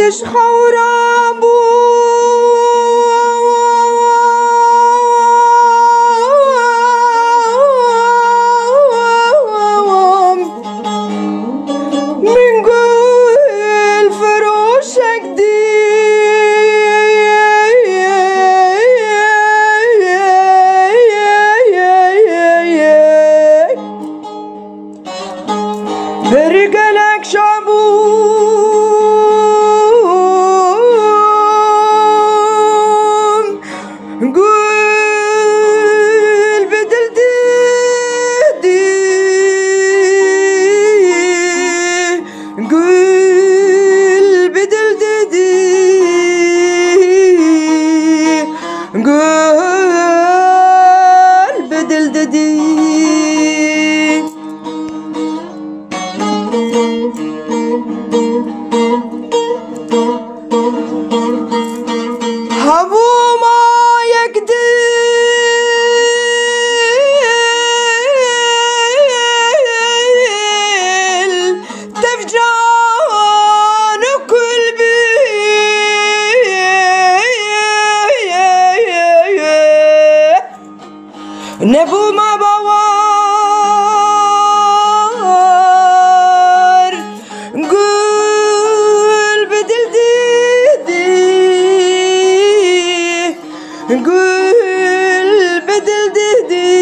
زش خورابو من قول فروشك دي برقلك شابو قول بدل ديدي قول بدل ديدي قول بدل ديدي هبو ما يقدر تفجان كل بي نبو ما بوار قول بدل ديدي قول بدل ديدي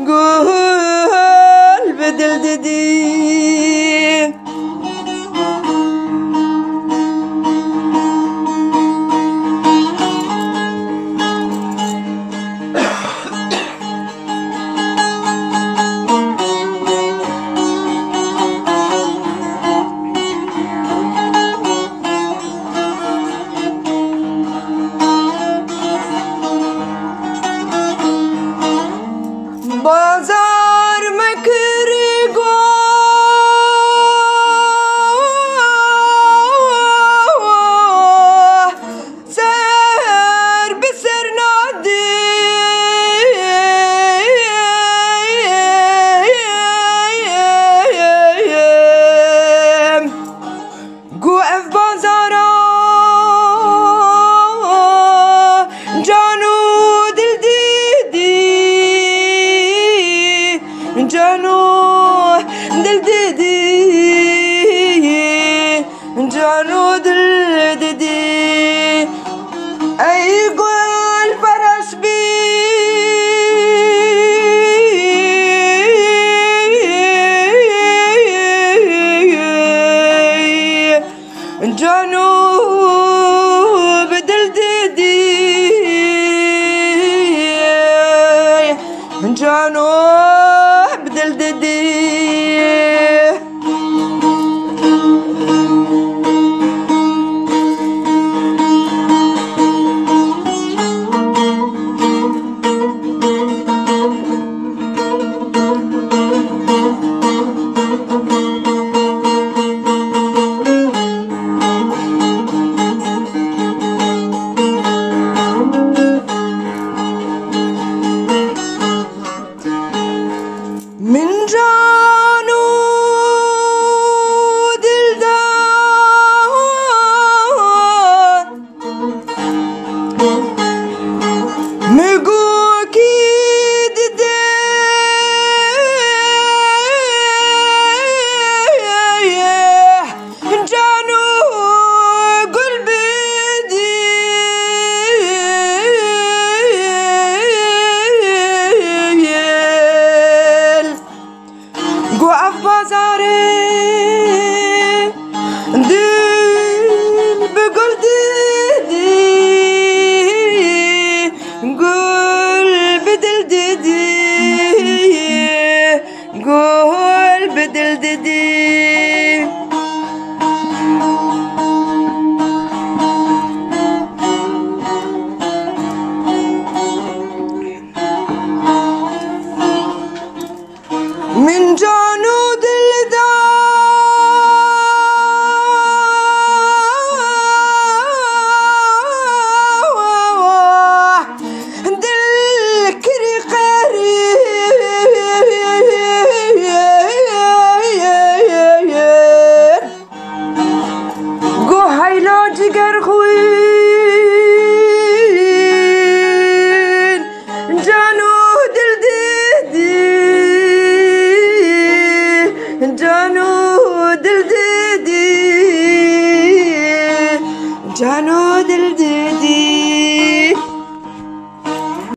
قول بدل ديدي بازار مكري سهر بسر نادي قوقف بازارا جانو دل ديدي جانو دل ديدي جانو دل ديدي اي قول فرس بي جانو بدل ديدي جانو بدل ديدي من جانو دل دار مگو کی دیده جانو گل بدی قوقف بازاري دل بقول ديدي قول بدل ديدي قول بدل ديدي من جانو دل دل كري قريب جگر خوین جانو دل دیدی جانو دل دیدی جانو